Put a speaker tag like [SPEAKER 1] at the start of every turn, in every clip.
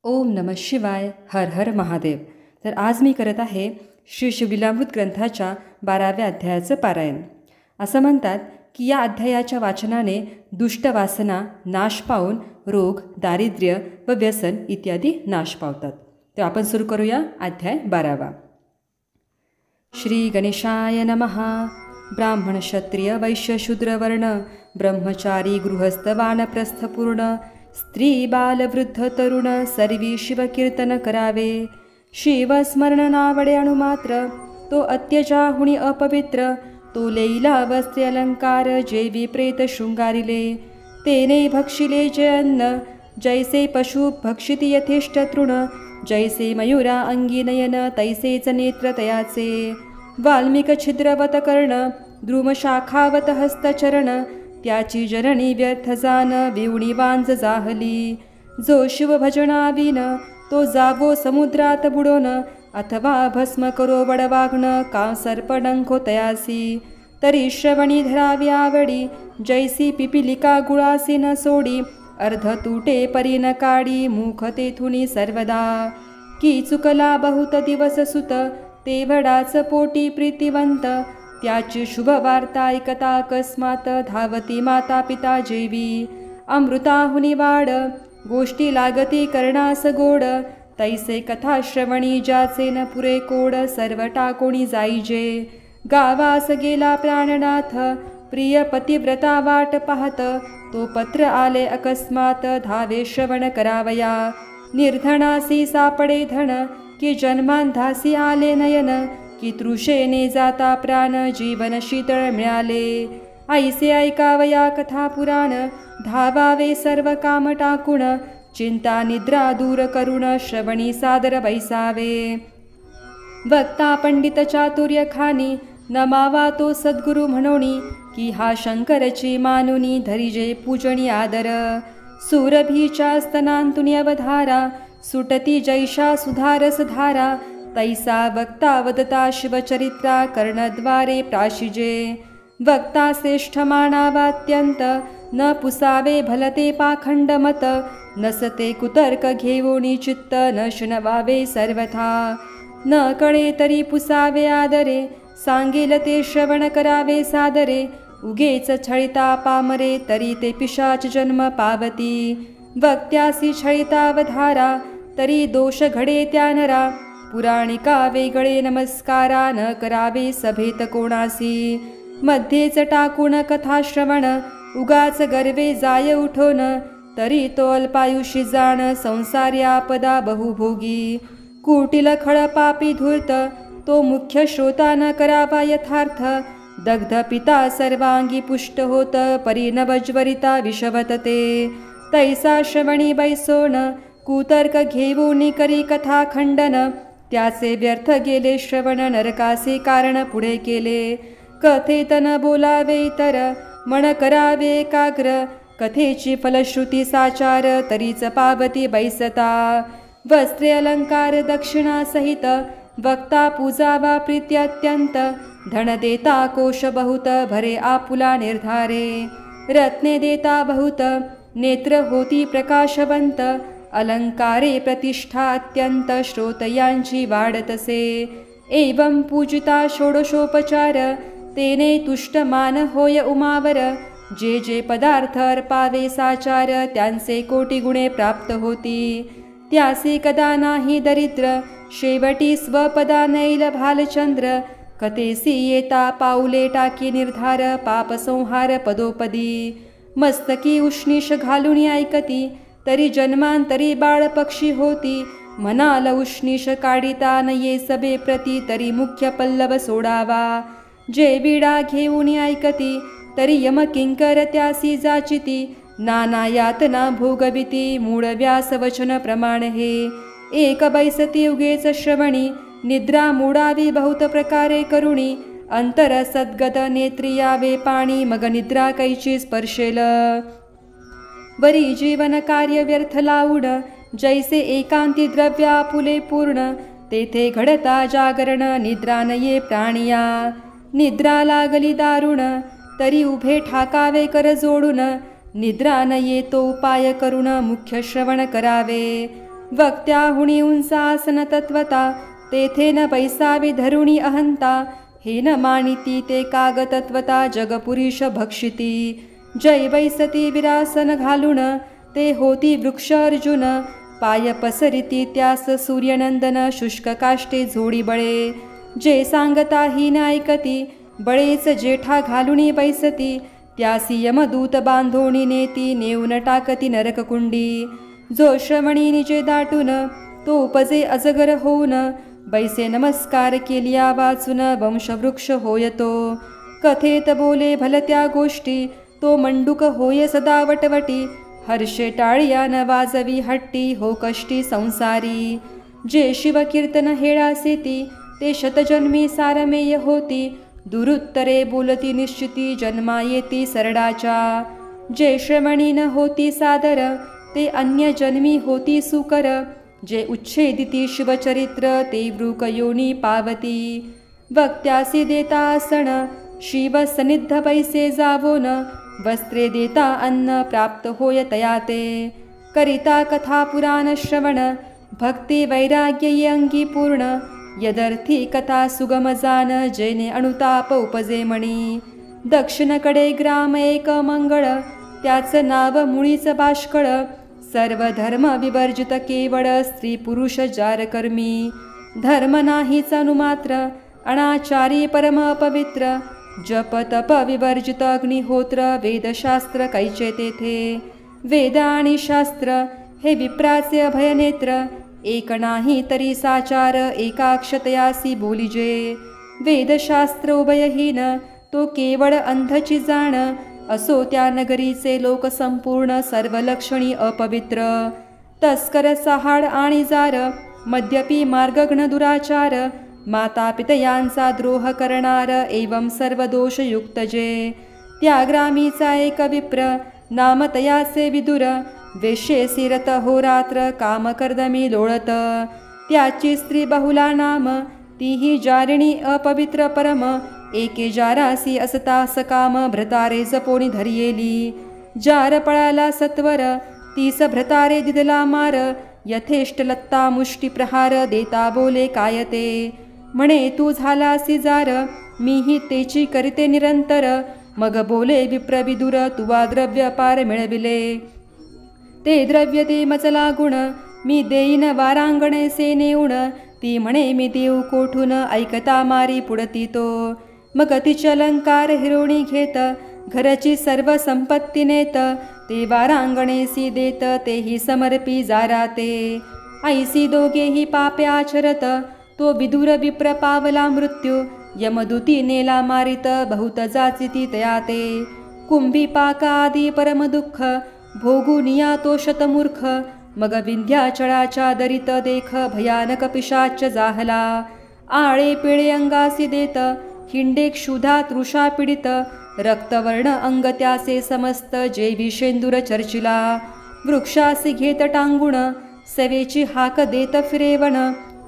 [SPEAKER 1] ओम नमः शिवाय. हर हर महादेव. तर आज मी करत आहे श्री शिवलीलामृत ग्रंथाच्या 12व्या अध्यायाचं पारायण. असं म्हणतात की या अध्यायाच्या वाचनाने दुष्ट वासना नाश पावून रोग, दारिद्र्य व व्यसन इत्यादी नाश पावतात. तर आपण सुरू करूया अध्याय 12वा. श्री गणेशाय नमः. ब्राह्मण क्षत्रिय वैश्य शूद्र वर्ण ब्रह्मचारी गृहस्थ वानप्रस्थ पूर्ण स्त्री बाल वृद्ध तरुण सर्वी शिवकीर्तन करावे. शिवस्मरण नावडे अणुमात्र तो अत्यजाहुणी अपवित्र तो लेईला वस्त्रे अलंकार जेवी प्रेत शृंगारिले तेने भक्षिले जे अन्न जैसे पशु भक्षिती यथेष्ट तृण जैसे मयुरा अंगी नयन तैसेच नेत्र तयाचे वाल्मिक छिद्रवत कर्ण द्रुमशाखावत हस्तचरण त्याची जननी व्यर्थ जान विवणी वांज जाहली. जो शिवभजनाविन तो जावो समुद्रात बुडोन अथवा भस्म करो वडवाग्न का सर्पडंखो तयासी तरी श्रवणी धरावी आवडी जैसी पिपिलिका गुळासी न सोडी अर्ध तुटे परी न काडी मुख तेथुनी सर्वदा की चुकला बहुत दिवस सुत तेवढाच पोटी प्रीतिवंत त्याची शुभ वार्ता ऐकता अकस्मात धावती माता पिता जेवी अमृताहुनी वाड गोष्टी लागती करणास गोड तैसे कथा श्रवणी ज्याचे न पुरे कोड सर्व टाकोणी जाईजे गावास गेला प्राणनाथ प्रिय पतिव्रता वाट पाहत तो पत्र आले अकस्मात धावे श्रवण करावया निर्धनासी सापडे धन की जन्मांधासी आले नयन की तृषेने जाता प्राण जीवन शीतळ मिळाले. ऐसे ऐकावया कथा पुराण धावावे सर्व काम टाकून चिंता निद्रा दूर करून श्रवणी सादर बैसावे. वक्ता पंडित चातुर्य खानी नमावा तो सद्गुरु म्हणोनी की हा शंकरची मानुनी धरिजे पूजनी आदर सुरभीच्या स्तनांतुनी अवधारा सुटती जैशा सुधारस धारा तैसा वक्ता वदता शिवचरित्रा कर्णद्वारे प्राशिजे. वक्ता श्रेष्ठ मानावात्यंत न पुसावे भलते पाखंड मत नसते कुतर्क घेवोनी चित्त न शृणवावे सर्वथा न कळे तरी पुसावे आदरे सांगेल ते श्रवण करावे सादरे उगेच छळिता पामरे तरी ते पिशाच जन्म पावती वक्त्यासी छळितावधारा तरी दोष घडे त्या नरा पुराणिका वेगळे नमस्कारा न करावे सभेत कोणासी मध्येच टाकून कथा श्रवण उगाच गर्वे जाय उठोन तरी तो अल्पायुषी जाण संसारी आपदा बहुभोगी कुटिल खळ पापी धूर्त तो मुख्य श्रोता न करावा यथार्थ दग्ध पिता सर्वांगी पुष्ट होत परी नवज्वरिता विषवतते तैसा श्रवणी बैसोन कुतर्क घेऊनी करी कथा खंडन त्याचे व्यर्थ गेले श्रवण नरकासे कारण पुढे केले कथेत न बोलावे तर मन करावे एकाग्र कथेची फलश्रुती साचार तरीच पावती बैसता वस्त्रे अलंकार दक्षिणा सहित वक्ता पूजावा प्रीत्यत्यंत धन देता कोश बहुत भरे आपुला निर्धारे रत्ने देता बहुत नेत्र होती प्रकाशवंत अलंकारे प्रतिष्ठा अत्यंत श्रोतयांची वाढतसे एवं पूजिता षोडशोपचार तेने तुष्ट मान होय उमावर जे जे पदार्थ अर्पावे साचार त्यांचे कोटी गुणे प्राप्त होती त्यासी कदा नाही दरिद्र शेवटी स्वपदा नैल भालचंद्र कथेसी येता पाऊले टाकी निर्धार पापसंहार पदोपदी मस्तकी उष्णीश घालून ऐकती तरी जन्मांतरी बाळ पक्षी होती मनाल उष्णीश काढिता न ये सबे प्रती तरी मुख्य पल्लव सोडावा जे विडा घेऊन ऐकती तरी यम किंकर त्यासी जाचिती नाना यातना भोगविती मूळ व्यास वचन प्रमाण हे एक बैसती उगेच श्रवणी निद्रा मोडावी बहुत प्रकारे करुणी अंतर सद्गत नेत्रियावे पाणी मग निद्रा कैची स्पर्शेल वरी जीवन कार्य व्यर्थ लावून जैसे एकांती द्रव्या फुले पूर्ण तेथे घडता जागरण निद्रा नये प्राणिया निद्रा लागली दारुण तरी उभे ठाकावे कर जोडून निद्रा न येतो उपाय करून मुख्य श्रवण करावे वक्त्याहुणी उंसासन तत्वता तेथे न पैसावी धरुणी अहंता हे न मानिती ते कागतत्वता जगपुरीश भक्षिती जय बैसती विरासन घालून ते होती वृक्ष अर्जुन पाय पसरिती त्यास सूर्यनंदन शुष्क काष्टे झोडी बळे जे सांगता ही न ऐकती बळेच जेठा घालुनी बैसती त्यासी यमदूत बांधोणी नेती नेऊन टाकती नरककुंडी जो श्रवणी निजे दाटून तो उपजे अजगर होऊन बैसे नमस्कार केलिया वाचून वंशवृक्ष होयतो कथेत बोले भलत्या गोष्टी तो मंडूक होय सदा वटवटी हर्षे टाळिया न वाजवी हट्टी हो कष्टी संसारी जे शिवकीर्तन हेळासेती ते शतजन्मी सारमेय होती दुरुत्तरे बोलती निश्चिती जन्मा येती सरडाच्या जे श्रवणी न होती सादर ते अन्य जन्मी होती सुकर जे उच्छेदिती शिवचरित्र ते वृकयोनी पावती वक्त्यासी देता आसन शिव सनिध पैसे जावोन वस्त्रे देता अन्न प्राप्त होय तयाते करिता कथा पुराण श्रवण भक्ती वैराग्य ये अंगी पूर्ण यदर्थी कथा सुगम जान जेने अनुताप उपजे मणी दक्षिणकडे ग्राम एक मंगळ त्याचं नाव मुळीच बाष्कळ सर्व धर्म विवर्जित केवळ स्त्री पुरुष जारकर्मी धर्म नाहीच अनुमात्र अनाचारी परम पवित्र जप तप विवर्जित अग्निहोत्र वेदशास्त्र कैचे तेथे वेद आणि शास्त्र हे विप्राचे अभयनेत्र एक नाही तरी साचार एकाक्षतयासी बोलिजे वेदशास्त्र उभयहीन तो केवळ अंधची जाण असो त्या नगरीचे लोक संपूर्ण सर्व लक्षणी अपवित्र तस्कर सहाड आणि जार मद्यपी मार्गघ्न दुराचार माता पितयांचा द्रोह करणार एवं सर्व दोषयुक्त जे त्या ग्रामीचा एक विप्र नाम तयाचे विदुर वेश्येसी रत होरात्र काम कर्दमी लोळत त्याची स्त्री बहुला नाम तीही जारिणी अपवित्र परम एके जारासी असता सकाम भ्रतारे जपोणी धरियेली जार पळाला सत्वर तीस भ्रतारे दिदला मार यथेष्ट लत्ता मुष्टी प्रहार देता बोले कायते म्हणे तू झालासी जार मीही तेची करिते निरंतर मग बोले विप्रविदुर तुवा द्रव्य पार मिळविले ते द्रव्य ते मचला गुण मी देईन वारांगणे से नेऊन ती म्हणे मी देऊ कोठून ऐकता मारी पुढती तो मग तिचे अलंकार हिरोणी घेत घरची सर्व संपत्ती नेत ते वारांगणेसी देत तेही समर्पी जाराते ऐसी दोघेही पापे आचरत तो विदुर विप्र पावला मृत्यू यमदूती नेला मारित बहुत जाचिती तयाते कुंभी पाका आदी परम दुःख भोगुनिया तो शतमूर्ख मग विंध्याचळाच्या दरित देख भयानक पिशाच जाहला आळे पिळे अंगासी देत हिंडे क्षुधा तृषा पीडित रक्तवर्ण अंग त्याचे समस्त जे विषेंदुर चर्चिला वृक्षासी घेत टांगुण सवेची हाक देत फिरेवण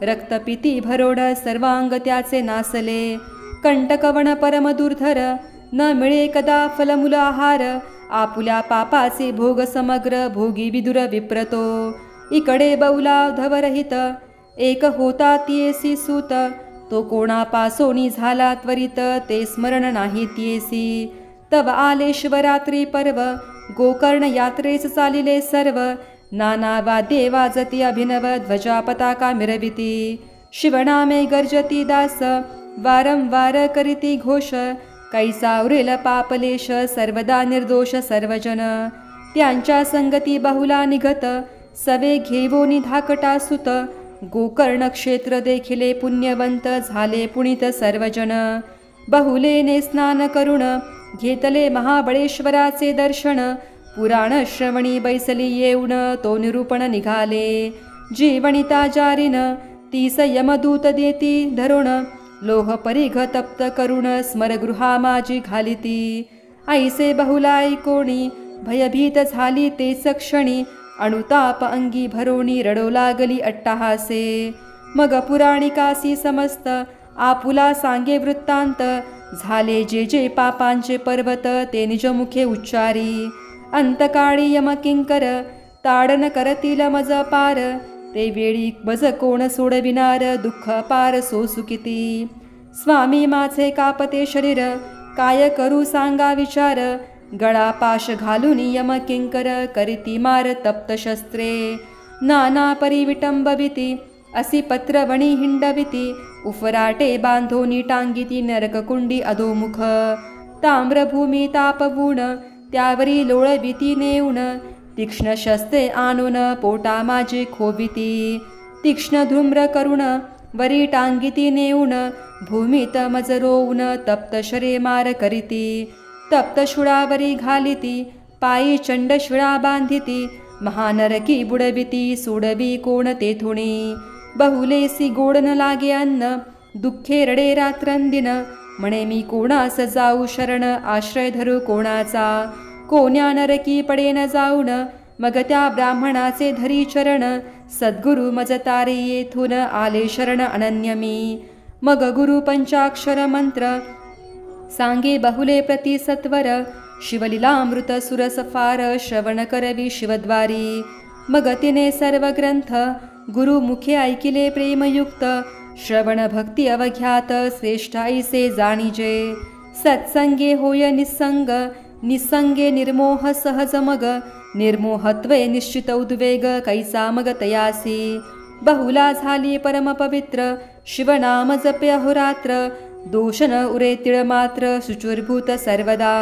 [SPEAKER 1] रक्तपिती भरोड सर्वांग त्याचे नासले कंटकवण परम दुर्धर न मिळे कदा फलमुल आहार आपुल्या पापाचे भोग समग्र भोगी विदुर विप्रतो इकडे बौला धवरहित एक होता तियेसी सूत तो कोणापासोनी झाला त्वरित ते स्मरण नाही तियेसी तव आले शिवरात्री पर्व गोकर्ण यात्रेस चालिले सर्व नाना वाद्ये वाजती अभिनव ध्वजा पताका मिरविती शिवनामे गर्जती दास वारंवार करीती घोष कैसा उरेल पापलेश सर्वदा निर्दोष सर्वजन त्यांच्या संगती बहुला निघत सवे घेवोनी धाकटा सुत गोकर्ण क्षेत्र देखिले पुण्यवंत झाले पुनित सर्वजन बहुलेने स्नान करुण घेतले महाबळेश्वराचे दर्शन पुराण श्रवणी बैसली येऊन तो निरूपण निघाले जीवनिता जारीन तीस यमदूत देती धरुण लोह परिघ तप्त करुण स्मरगृहा माझी घालिती ऐसे बहुलाई कोणी भयभीत झाली तेच क्षणी अणुताप अंगी भरोणी रडो लागली अट्टहासे मग पुराणिकासी समस्त आपुला सांगे वृत्तांत झाले जे जे पापांचे पर्वत ते निजमुखे उच्चारी अंतकाळी यमकिंकर ताडन करतील मज पार ते वेळी बज कोण सोडविनार दुःख पार सोसू किती. स्वामी माझे कापते शरीर काय करू सांगा विचार. गळा पाश घालून यम किंकर करीती मार तप्त शस्त्रे. नाना परी विटंबविती असी पत्रवणी हिंडविती. उफराटे बांधोनी टांगिती नरककुंडी अधोमुख. ताम्रभूमी तापवून त्यावरी लोळविती नेऊन. तीक्ष्ण शस्त्रे आणून पोटा माझी खोविती. तीक्ष्ण धूम्र करुण वरी टांगिती नेऊन. भूमीत मज रोवून तप्त शरे मार करीती. तप्त शुळावरी घालिती पायी चंड शिळा बांधिती. महानरकी बुडविती सोडवी कोण तेथुणी. बहुलेसी गोड न लागे अन्न दुःखे रडे रात्रंदिन. म्हणे मी कोणास जाऊ शरण आश्रय धरू कोणाचा. कोण्या नरकी पडे न जाऊन मग त्या ब्राह्मणाचे धरी चरण. सद्गुरु मज तारे येथून आले शरण अनन्य मी. मग गुरु पंचाक्षर मंत्र सांगे बहुले प्रति सत्वर. शिवलीलामृत सुरसफार श्रवण करवी शिवद्वारी. मग तिने सर्व ग्रंथ गुरु मुखे ऐकिले प्रेमयुक्त. श्रवण भक्ती अवघ्यात श्रेष्ठाईसे जाणीजे. सत्संगे होय निस्संग निस्संगे निर्मोह सहज मग. निर्मोहत्वे निश्चित उद्वेग कैसा मग तयासी. बहुला झाली परम पवित्र शिवनाम जपे अहोरात्र. दोष न उरे तिळ मात्र शुचुर्भूत सर्वदा.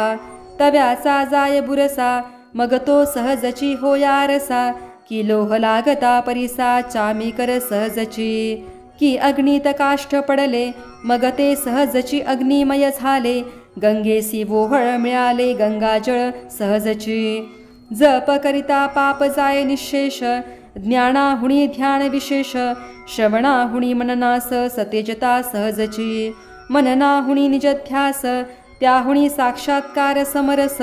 [SPEAKER 1] तव्याचा जाय बुरसा मग तो सहजची होयारसा. की लोह लागता परिसा चामी कर सहजची. की अग्नीत काष्ठ पडले मग ते सहजची अग्निमय झाले. गंगेसी वोहळ मिळाले गंगाजळ सहजची. जप करिता पाप जाय निशेष. ज्ञानाहुणी ध्यान विशेष. श्रवणाहुणी मननास सतेजता सहजची. मननाहुणी निजध्यास त्याहुणी साक्षात्कार समरस.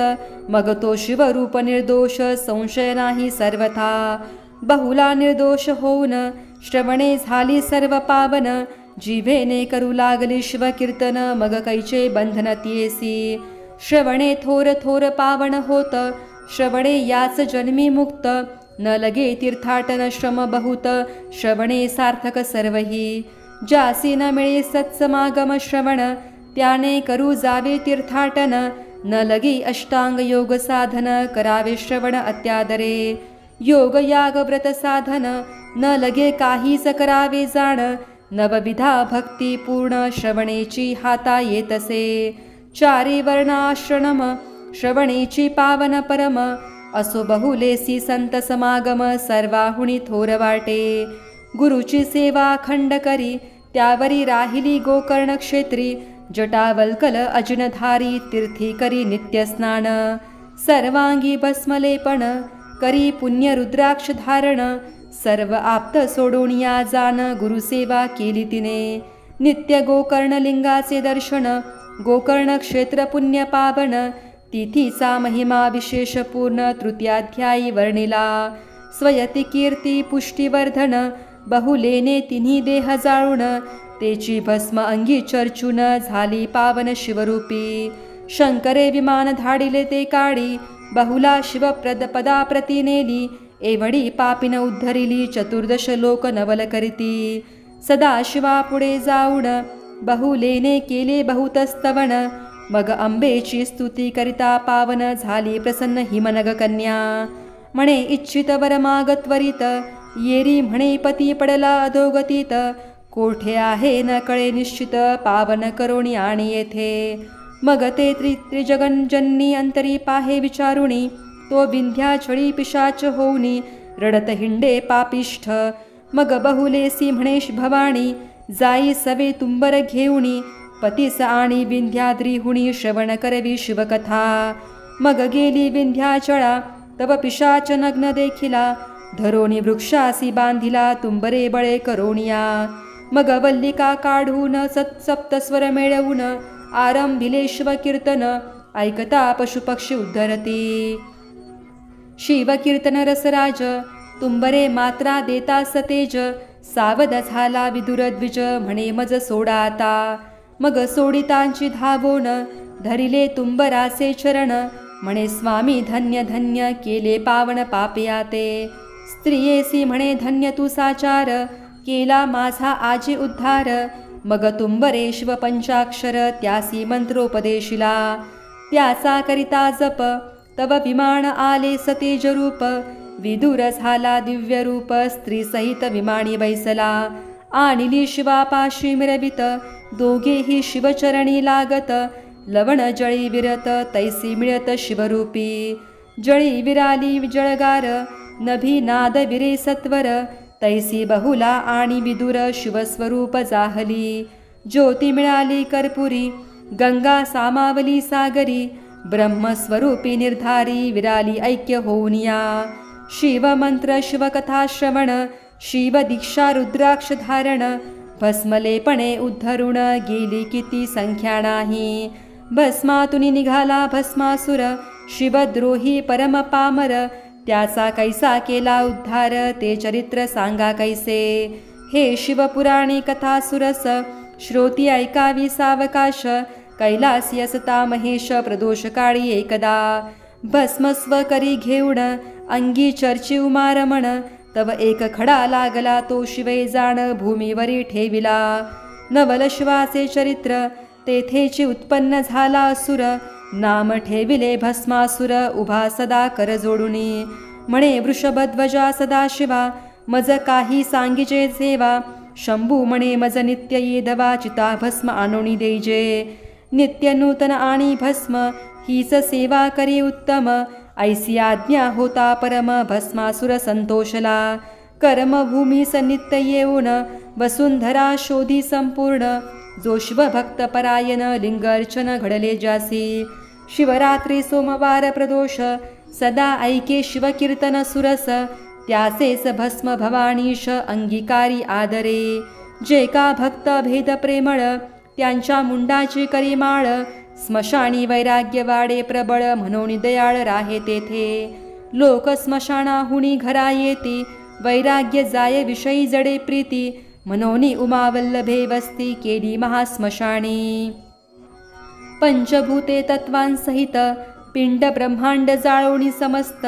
[SPEAKER 1] मग तो शिवरूप निर्दोष संशय नाही सर्वथा. बहुला निर्दोष होऊन श्रवणे झाली सर्व पावन. जिभेने करू लागली शिवकीर्तन मग कैचे बंधन तियेसी. श्रवणे थोर थोर पावन होत श्रवणे याच जन्मी मुक्त. न लगे तीर्थाटन श्रम बहुत श्रवणे सार्थक सर्वही. ज्यासी न मिळे सत्समागम श्रवण त्याने करू जावे तीर्थाटन. न लगी अष्टांग योग साधन करावे श्रवण अत्यादरे. योग याग व्रत साधन न लगे काहीच करावे जाण. नवविधा भक्ती पूर्ण श्रवणेची हाता येतसे. चारी वर्णाश्रणम श्रवणेची पावन परम. असो बहुलेसी संत समागम सर्वाहुणी थोर वाटे. गुरुची सेवा खंड करी त्यावरी राहिली गोकर्ण क्षेत्री. जटावल्कल अजनधारी तीर्थी करी नित्य स्नान. सर्वांगी भस्मलेपण करी पुण्य रुद्राक्ष धारण. सर्व आप्त सोडून या जाण गुरुसेवा केली तिने. नित्य गोकर्ण लिंगाचे दर्शन गोकर्ण क्षेत्र पुण्य पावन. तिथीचा महिमा विशेष पूर्ण तृतीयाध्यायी वर्णिला. स्वयती कीर्ती पुष्टिवर्धन बहुलेने तिन्ही देह जाळून. तेची भस्म अंगी चर्चून झाली पावन शिवरूपी. शंकरे विमान धाडिले ते काळी बहुला शिवप्रद पदाप्रती नेली. एवढी पापिन उद्धरिली चतुर्दश लोक नवल करीती. सदा शिवा पुढे जाऊन बहुलेने केले बहुत स्तवन. मग अंबेची स्तुती करिता पावन झाली प्रसन्न हिमनग कन्या. म्हणे इच्छित वर माग त्वरित येरी म्हणे पती पडला अधोगतीत. कोठे आहे न कळे निश्चित पावन करोणी आणि येथे. मग ते त्रिजगनजन्नी अंतरी पाहे विचारुणी. तो विंध्याचळी पिशाच होऊनी रडत हिंडे पापिष्ठ. मग बहुलेसी म्हणेश भवानी जाई सवे तुंबर घेऊनी. पतीस आणि विंध्याद्रिहुणी श्रवण करवी शिवकथा. मग गेली विंध्याचळा तव पिशाच नग्न देखिला. धरोणी वृक्षासी बांधिला तुंबरे बळे करोणिया. मग वल्लिका काढून सप्तस्वर मिळवून आरंभिले शिवकीर्तन. ऐकता पशुपक्षी उद्धरती. शिवकीर्तन रसराज तुंबरे मात्रा देता सतेज. सावध झाला विदुरद्विज म्हणे मज सोडा आता. मग सोडितांची धावोन धरिले तुंबराचे चरण. म्हणे स्वामी धन्य धन्य केले पावन पापयाते. स्त्रियेसी म्हणे धन्य तू साचार, केला माझा आजी उद्धार. मग तुंबरे शिव पंचाक्षर, त्यासी मंत्रोपदेशिला. त्याचा करिता जप, तव विमान आले सतेज रूप. विदुर झाला दिव्य रूप, स्त्री सहित विमानी बैसला. आणिली शिवापाशी मिरवित, दोघेही शिवचरणी लागत. लवण जळी विरत, तैसी मिळत शिवरूपी. जळी विराली जळगार, नभी नाद विरे सत्वर. तैसी बहुला आणि विदुर, शिवस्वरूप जाहली. ज्योती मिळाली कर्पुरी, गंगा सामावली सागरी. ब्रह्मस्वरूपी निर्धारी, विराली ऐक्य होऊनिया. शिवमंत्र शिवकथा श्रवण, शिवदीक्षा रुद्राक्ष धारण. भस्मलेपणे उद्धरुण, गेली किती संख्या नाही. भस्मातुनी निघाला भस्मासुर, शिवद्रोही परम पामर. त्याचा कैसा केला उद्धार, ते चरित्र सांगा कैसे. हे शिवपुराणी कथा सुरस, श्रोती ऐकावी सावकाश. कैलासी असता महेश, प्रदोष काळी एकदा. भस्मस्व करी घेऊन, अंगी चर्ची उमारमण. तव एक खडा लागला, तो शिवे जाण भूमीवरी ठेविला. नवल शिवाचे चरित्र, तेथेची उत्पन्न झाला असुर. नाम ठेविले भस्मासुर, उभा सदा कर जोडुनी. म्हणे वृषभध्वजा सदाशिवा, मज काही सांगिजे सेवा. शंभू म्हणे मज नित्य येधवा, चिता भस्म आणोनी देजे. नित्य नूतन आणि भस्म, हीच सेवा करी उत्तम. ऐसी आज्ञा होता परम, भस्मासुर संतोषला. कर्मभूमी सनित्य येऊन, वसुंधरा शोधी संपूर्ण. जो शिवभक्त परायण, लिंगार्चन घडले जासी. शिवरात्री सोमवार प्रदोष, सदा ऐके शिवकीर्तन सुरस. त्यासेच भस्म भवानीश, अंगीकारी आदरे. जे का भक्त भेद प्रेमळ, त्यांच्या मुंडाची करी माळ. स्मशानी वैराग्य वाडे प्रबळ, म्हणून दयाळ राहे तेथे. लोक स्मशानाहुनी घरा येती, वैराग्य जाय विषयी जडे प्रीती. मनोनी उमावल्लभे वस्ती, केली महास्मशानी. पंचभूते तत्वांसहित, पिंड ब्रह्मांड जाळोनी समस्त.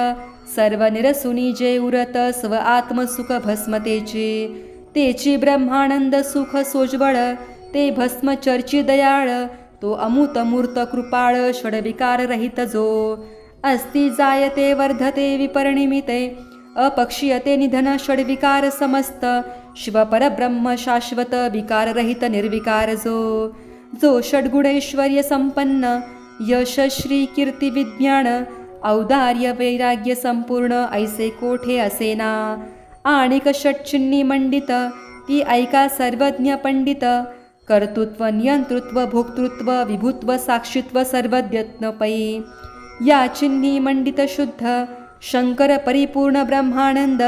[SPEAKER 1] सर्व निरसुनी जे उरत, स्व आत्मसुख भस्मतेची. तेची ब्रह्मानंद सुख सोज्वळ, ते भस्म चर्ची दयाळ. तो अमूत मूर्त कृपाळ, षडविकार रहित जो. अस्ति जायते वर्धते विपरिणिमिते, अपक्षीयते निधन षडविकार समस्त. शिव परब्रह्म शाश्वत, विकार रहित निर्विकार जो. जो षड्गुणैश्वर्य संपन्न, यश श्री कीर्ती विज्ञान. औदार्य वैराग्य संपूर्ण, ऐसे कोठे असेना. आणिक षट्चिन्नी मंडित, ती ऐका सर्वज्ञ पंडित. कर्तृत्व नियंतृत्व भोक्तृत्व, विभुत्व साक्षित्व सर्वज्ञत्न पै. या चिन्ही मंडित शुद्ध, शंकर परिपूर्ण ब्रह्मानंद.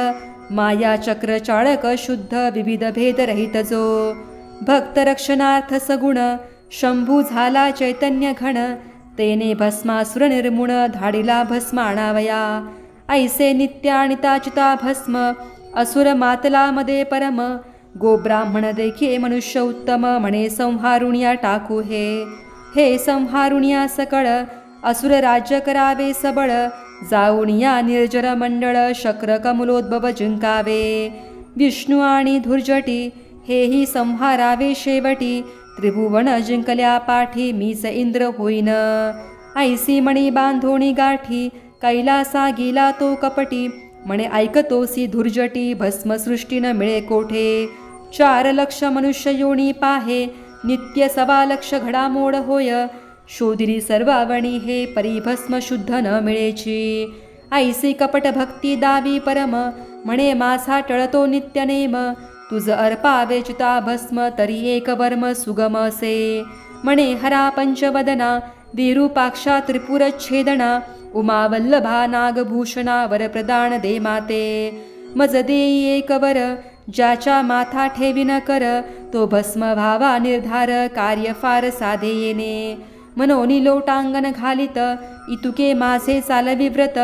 [SPEAKER 1] माया चक्र चाळक शुद्ध, विविध भेद रहित जो. भक्त रक्षणार्थ सगुण, शंभू झाला चैतन्य घन. तेने भस्मासुर निर्मुण, धाडिला भस्म आणावया. ऐसे नित्यानिताचिता भस्म, असुर मातला मध्ये परम. गोब्राह्मण देखे मनुष्य उत्तम, म्हणे संहारुनिया टाकू हे. हे संहारुनिया सकळ, असुर राज्य करावे सबळ. जाऊनिया निर्जर मंडळ, शक्र कमुलोद्भव जिंकावे. विष्णू आणि धुर्जटी, हेही संहारावे शेवटी. त्रिभुवन जिंकल्या पाठी, मीच इंद्र होईन. ऐसी मणी बांधोणी गाठी, कैलासा गेला तो कपटी. म्हणे ऐकतोसी धुर्जटी, भस्मसृष्टी न मिळे कोठे. 4 लक्ष मनुष्य योनी पाहे, नित्य 1.25 लक्ष घडामोड होय. शोधिली सर्वावणी हे, परिभस्म शुद्ध न मिळेची. ऐसी कपट भक्ती दावी परम, म्हणे माझा टळतो नित्य नेम. तुझ अर्पावे चिता भस्म, तरी एक वर्म सुगम असे. म्हणे हरा पंचवदना, विरूपाक्षा त्रिपुरच्छेदना. उमावल्लभा नागभूषणा, वरप्रदान दे माते. मज देई एक वर, ज्याच्या माथा ठेविन कर. तो भस्म व्हावा निर्धार, कार्य फार साधे येणे. मनोनी लोटांगण घालित, इतुके माझे चालवी व्रत.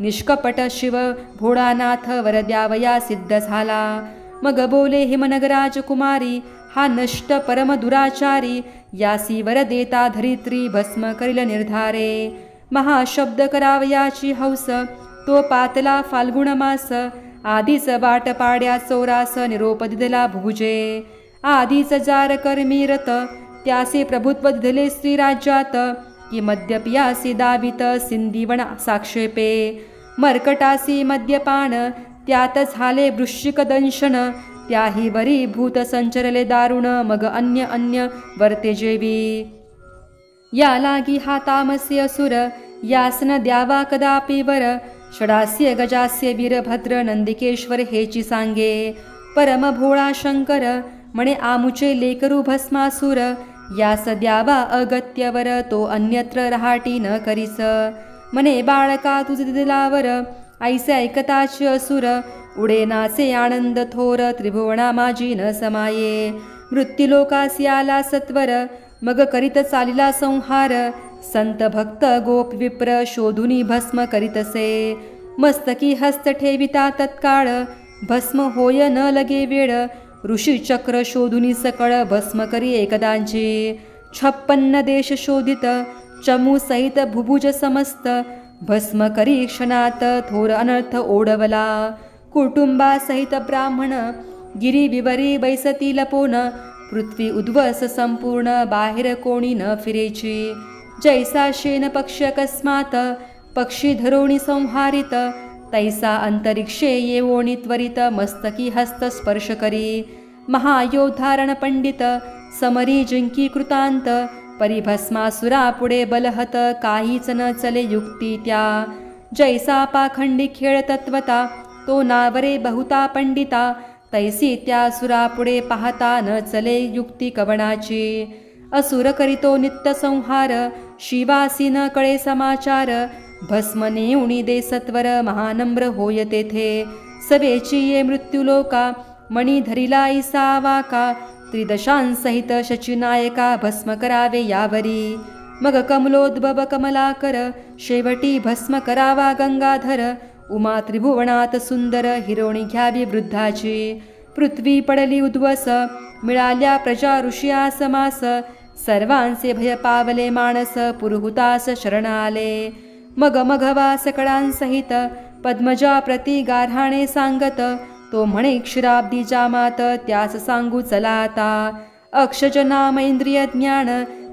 [SPEAKER 1] निष्कपट शिव भोळानाथ, वर द्यावया सिद्ध झाला. मग बोले हिमनगराज कुमारी, हा नष्ट परम दुराचारी. यासी वर देता धरित्री, भस्म करिल निर्धारे. महाशब्द करावयाची हौस, तो पातला फाल्गुण मास. आधीच वाट पाड्या चोरास निरोप दिदला भुजे. आधीच जार कर्मीरत त्यासे प्रभुत्व दिधले श्रीराज्यात. की मद्यपियासी दावित सिंधीवण साक्षेपे. मर्कटासी मद्यपान त्यात झाले वृश्चिक दंशन. त्याही वरी भूत संचरले दारुण मग अन्य अन्य वर्ते जेवी. या लागी हा तामसे असुर यासन द्यावा कदापि वर. षडास्य गजास्य वीरभद्र नंदिकेश्वर हेची सांगे. परम भोळा शंकर म्हणे आमुचे लेकरू भस्मासुर. यास द्यावा अगत्यवर तो अन्यत्र रहाटी न करीस. म्हणे बाळका तुझ दिलावर ऐसे ऐकताच असुर. उडे नाचे आनंद थोर त्रिभुवना माझी न समाये. मृत्युलोकासी आला सत्वर मग करीत चालिला संहार. संत भक्त गोप विप्र शोधुनी भस्म करीतसे. मस्तकी हस्त ठेविता तत्काळ भस्म होय न लगे वेळ. ऋषी चक्र शोधुनी सकळ भस्म करी एकदांची. 56 देश शोधित चमू सहित भुभुज समस्त. भस्म करी क्षणात थोर अनर्थ ओढवला. कुटुंबासहित ब्राह्मण गिरी विवरी बैसती लपोन. पृथ्वी उद्वस संपूर्ण बाहेर कोणी न फिरेची. जैसा शेन पक्ष अकस्मात पक्षी धरोणी संहारित. तैसा अंतरिक्षे येवोणी त्वरित मस्तकी हस्त स्पर्श करी. महायोद्धारण पंडित समरी जिंकी कृतांत. परिभस्मासुरा पुढे बलहत काहीच न चले युक्ती त्या. जैसा पाखंडी खेळ तत्वता तो नावरे बहुता पंडिता. तैसी त्या सुरा पुढे पाहता न चले युक्ती कवणाची. असुर करीतो नित्य संहार शिवासी न कळे समाचार. भस्म नेऊणी दे सत्वर महानम्र होय तेथे. सवेची ये मृत्युलोका मणी धरिला ऐसा वाका. त्रिदशांसहित शचीनायका भस्म करावे यावरी. मग कमलोद्भव कमलाकर शेवटी भस्म करावा गंगाधर. उमा त्रिभुवनात सुंदर हिरोणी घ्यावी वृद्धाची. पृथ्वी पडली उद्वस मिळाल्या प्रजा ऋषिया समास. सर्वांचे भय पावले मानस पुरुहुतास शरण आले. मग मघवा सकळांसहित पद्मजा प्रति गार्हाणे सांगत. तो म्हणे क्षीराब्दी जामात त्यास सांगू चला आता. अक्षज नाम इंद्रिय ज्ञान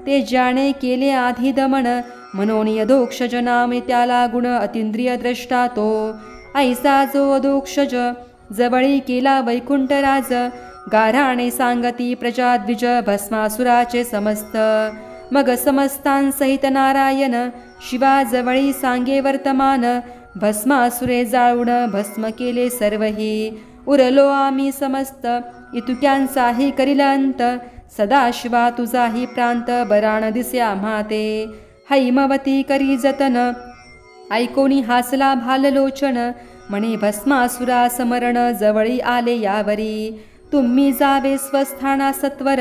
[SPEAKER 1] ते ज्याने केले आधी दमन. म्हणून यदोक्षज नामे त्याला गुण अतिंद्रिय द्रष्टा तो. ऐसा जो अदोक्षज जवळी केला वैकुंठ राज. गाऱ्हाणे सांगती प्रजाद्विज भस्मासुराचे समस्त. मग समस्तांसहित नारायण शिवाजवळी सांगे वर्तमान. भस्मासुरे जाळून भस्म केले सर्वही. उरलो आम्ही समस्त इतुक्यांचाही करिल अंत. सदाशिवा तुझाही प्रांत बराण दिसे आम्हा ते. हैमवती करी जतन ऐकोनी हासला भाललोचन. म्हणे भस्मासुरा समरण जवळी आले यावरी. तुम्ही जावे स्वस्थाना सत्वर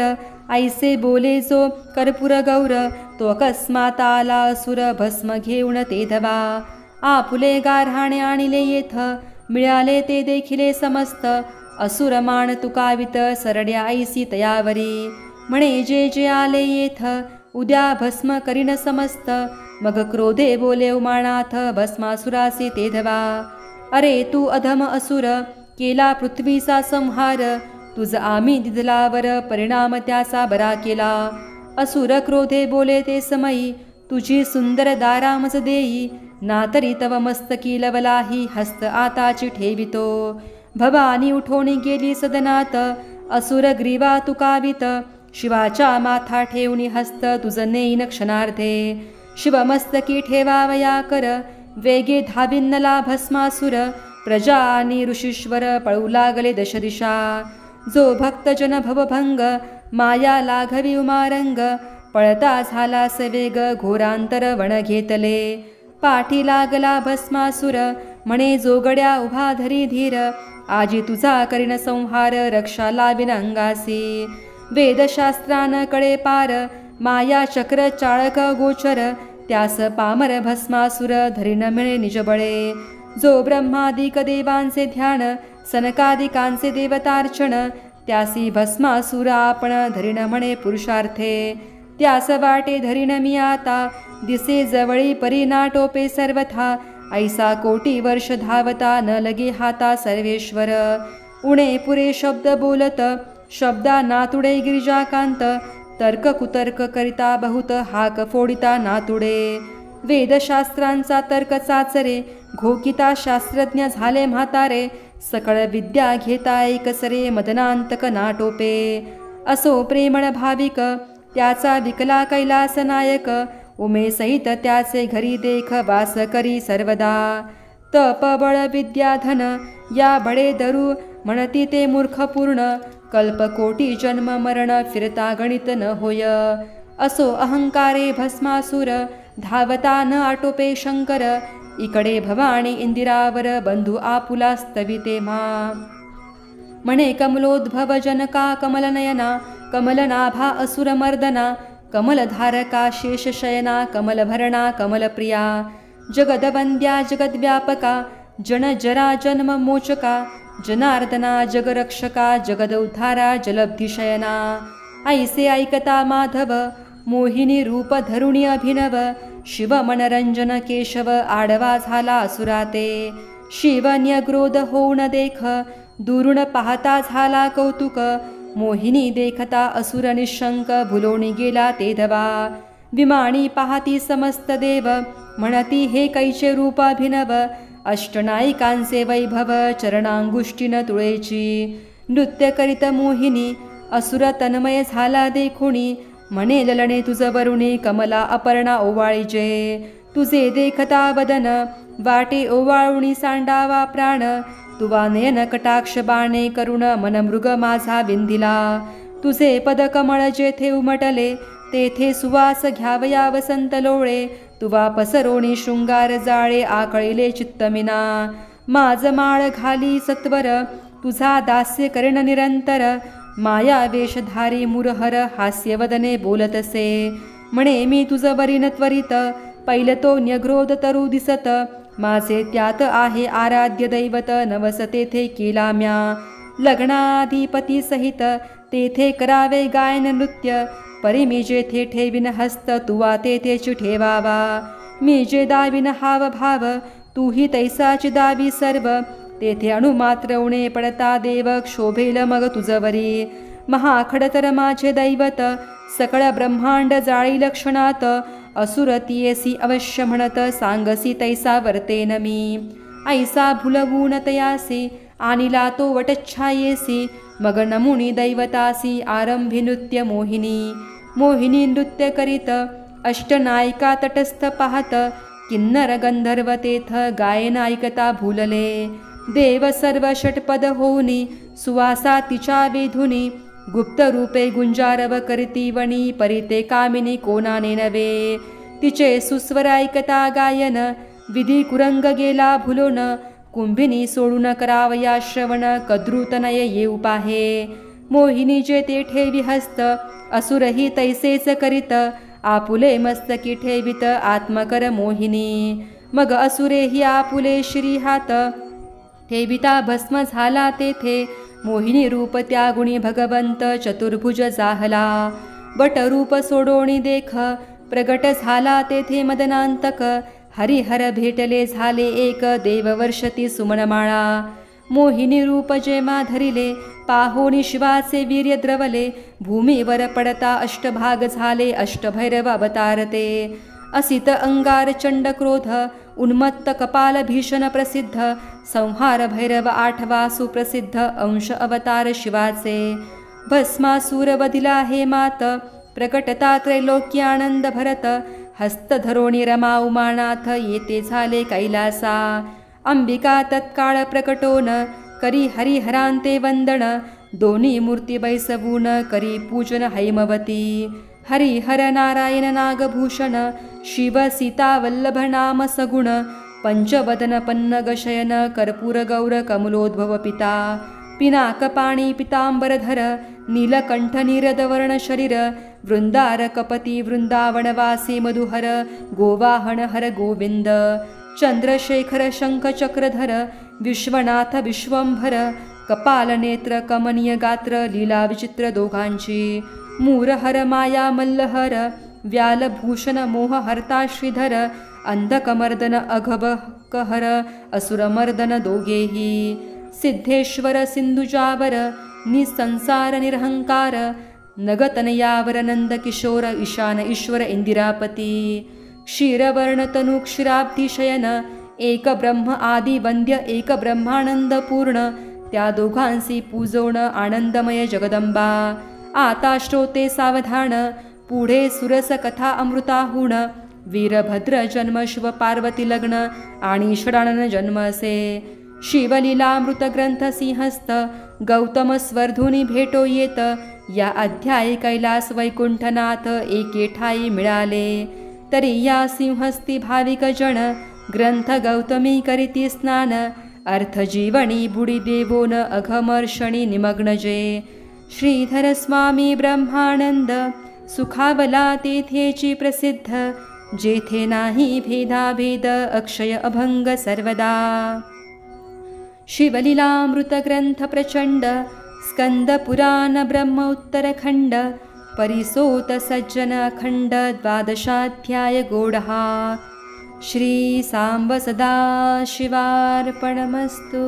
[SPEAKER 1] ऐसे बोले जो कर्पूर गौर. तो अकस्मात आला असुर भस्म घेऊन ते धवा. आपुले गार्हाणे आणिले येथ मिळाले ते देखिले समस्त. असुर मान तुकावित सरड्या ऐसी तयावरी. म्हणे जे जे आले येथ उद्या भस्म करीन समस्त. मग क्रोधे बोले उमानाथ भस्मासुरासी ते धवा. अरे तू अधम असुर केला पृथ्वीचा संहार. तुझ आम्ही दिदलावर परिणाम त्याचा बरा केला. असुर क्रोधे बोले ते समयी तुझी सुंदर दारामज देई. नातरी तव मस्तकी लवलाही हस्त आताची ठेवितो. भवानी उठोनी गेली सदनात असुर ग्रीवा तुकावित. शिवाच्या माथा ठेवणी हस्त तुझ नेईन क्षणार्धे. शिवमस्तकी ठेवावया कर वेगे धाविन्नला भस्मासुर. प्रजा आणि ऋषीश्वर पळू लागले दशदिशा. जो भक्तजन भवभंग माया लाघवी उमारंग. पळता झाला सवेग घोरांतर वन घेतले. पाठी लागला भस्मासुर म्हणे जोगड्या उभा धरी धीर. आजी तुझा करीन संहार रक्षा लाविन अंगासी. वेदशास्त्रान कळे पार माया चक्र चाळक गोचर. त्यास पामर भस्मासुर धरीन मिळे निजबळे. जो ब्रह्मादिक देवांचे ध्यान सनकादिकांचे देवतार्चन. त्यासी भस्मासुर आपण धरीन म्हणे पुरुषार्थे. त्यास वाटे धरीन मी आता दिसे जवळी परी नाटोपे सर्वथा. ऐसा कोटी वर्ष धावता न लगे हाता सर्वेश्वर. उणे पुरे शब्द बोलत शब्दा नातुडे गिरिजाकांत. तर्क कुतर्क करिता बहुत हाक फोडिता नातुडे. वेदशास्त्रांचा तर्क चाचरे घोकिता शास्त्रज्ञ झाले म्हातारे. सकळ विद्या घेता एकसरे मदनांतक नाटोपे. असो प्रेमळ भाविक त्याचा विकला कैलास नायक. उमे सहित त्याचे घरी देख वास करी सर्वदा. तप बळ विद्या धन या बडे धरू म्हणती ते मूर्ख पूर्ण. कल्पकोटी जन्म मरण फिरता गणित न होय. असो अहंकारे भस्मासुर धावता न आटोपे शंकर. इकडे भवानी इंदिरावर बंधू आपुला स्तविते मा. म्हणे कमलोद्भव जनका कमलनयना. कमलनाभा असुरमर्दना. कमलधारका शेषशयना कमलभरणा कमलप्रिया. जगदवंद्या जगद्व्यापका जनजरा जन्म मोचका. जनार्दना जगरक्षका जगदउद्धारा जलब्धिशयना. ऐसे ऐकता माधव मोहिनी रूप धरुणी अभिनव. शिव मनरंजन केशव आडवा झाला असुराते. शिवन्यग्रोध होऊन देख दुरुण पाहता झाला कौतुक. मोहिनी देखता असुर निशंक भुलोणी गेला ते धवा. विमानी पाहती समस्त देव म्हणती हे कैचे रूप अभिनव. अष्टनायिकांचे वैभव चरणांगुष्टीन तुळेची. नृत्य करीत मोहिनी असुर तन्मय झाला देखुणी. म्हणे ललणे तुझ वरुणे कमला अपर्णा ओवाळीजे. तुझे देखता वदन वाटे ओवाळुणी सांडावा प्राण. तुवा नयन कटाक्ष बाणे करुण मन मृग माझा विंधिला. तुझे पदकमळ जेथे उमटले तेथे सुवास घ्यावया वसंत लोळे. तुवा पसरोणी शृंगार जाळे आकळिले चित्तमिना. माझ माळ घाली सत्वर तुझा दास्य करण निरंतर. माया वेशधारी मुरहर हास्यवदने बोलतसे. म्हणे मी तुझ वरीन त्वरित पैलतो न्यग्रोध तरू दिसत. माझे त्यात आहे आराध्य दैवत नवस तेथे केला म्या. लग्नाधिपती सहित तेथे करावे गायन नृत्य. परी मी जेथे ठेविन हस्त तुवा तेथेच ठेवावा. मी जे दाविन हाव भाव तूही तैसाची दावी सर्व. तेथे अणुमात्र उणे पडता देव क्षोभेल मग तुझवरी. महाखडतर माझे दैवत सकळ ब्रह्मांड जाळी लक्षणात. असुरतीयसी अवश्य म्हणत सांगसी तैसा वर्तेन मी. ऐसा भुलवून तयासी आनिला तो वटच्छायेसी. मग नमुनी दैवतासी आरंभी नृत्य मोहिनी. मोहिनी नृत्य करीत अष्टनायिका तटस्थ पाहत. किन्नर गंधर्व तेथ गायन ऐकता भूलले. देव सर्व षटपद होऊनी सुवासा तिच्या वेधुनी. गुप्त रूपे गुंजारव करीती वणी परिते कामिनी कोणाने नवे. तिचे सुस्वर ऐकता गायन विधी कुरंग गेला भुलोन. कुंभिनी सोडून करावया श्रवण कद्रुतनय येऊ पाहे. मोहिनी जे ते ठेवी हस्त असुरही तैसेच करीत. आपुले मस्तकी ठेवित आत्मकर मोहिनी. मग असुरेही आपुले श्री हात ठेविता भस्म झाला तेथे. मोहिनी रूप त्या गुणी भगवंत चतुर्भुज जाहला. वटरूप सोडोणी देख प्रगट झाला तेथे मदनांतक. हरिहर भेटले झाले एक देववर्षती सुमनमाळा. मोहिनी रूप जेमा धरिले पाहोनी शिवाचे वीर्य द्रवले. भूमीवर पडता अष्टभाग झाले अष्टभैरव अवतारते. असित अंगार चंड क्रोध उन्मत्त कपाल भीषण प्रसिद्ध. संहार भैरव आठवा सुप्रसिद्ध अंश अवतार शिवाचे. भस्मासूर वदिला हे मात प्रकटता त्रैलोक्यानंद भरत. हस्त धरोणी रमा उमानाथ येते झाले कैलासा. अंबिका तत्काळ प्रकटोन करी हरिहरांते वंदन. दोन्ही मूर्ती बैसवून करी पूजन हैमवती. हरिहर नारायण नागभूषण शिव सीता वल्लभ नाम सगुण. पंचवदन पन्नग शयन कर्पूर गौर कमलोद्भव पिता. पिनाकपाणी पितांबरधर नीलकंठ नीरदवर्ण शरीर. वृंदार कपती वृंदावनवासी मधुहर गोवाहन हर गोविंद. चंद्रशेखर शंख चक्रधर विश्वनाथ विश्वंभर. कपाल नेत्र कमनीय गात्र लीला विचित्र दोघांची. मूरहर माया मल्लहर व्यालभूषण मोहहर्ता श्रीधर. अंधकमर्दन अघबकहर असुरमर्दन दोघेही सिद्धेश्वर सिंधुजावर निसंसार निरहंकार नगतनयावर नंदकिशोर ईशान ईश्वर इंदिरापती क्षीरवर्णतनु क्षीराब्धिशयन एक ब्रह्म आदि वंद्य एक ब्रह्मानंद पूर्ण त्या दोघांसी पूजोण आनंदमय जगदंबा आता श्रोते सावधान पुढे सुरस कथा अमृताहूण वीरभद्र जन्म शिव पार्वती लग्न आणि षडानन जन्म असे शिवलीलामृत ग्रंथ सिंहस्थ गौतम स्वर्धुनी भेटो येत या अध्यायी कैलास वैकुंठनाथ एके ठाई मिळाले तरी या सिंहस्ती भाविक जन ग्रंथ गौतमी करीती स्नान अर्थजीवनी बुडी देवोन अघमर्षणी निमग्न जे श्रीधर स्वामी ब्रह्मानंद सुखावला तेथेची प्रसिद्ध जेथे नाही भेदाभेद अक्षय अभंग सर्वदा शिवलीलामृत ग्रंथ प्रचंड स्कंद पुराण ब्रह्म उत्तरखंड परिसोत सज्जन अखंड द्वादशाध्याय गोडहा श्री सांब सदा शिवार्पणमस्तु।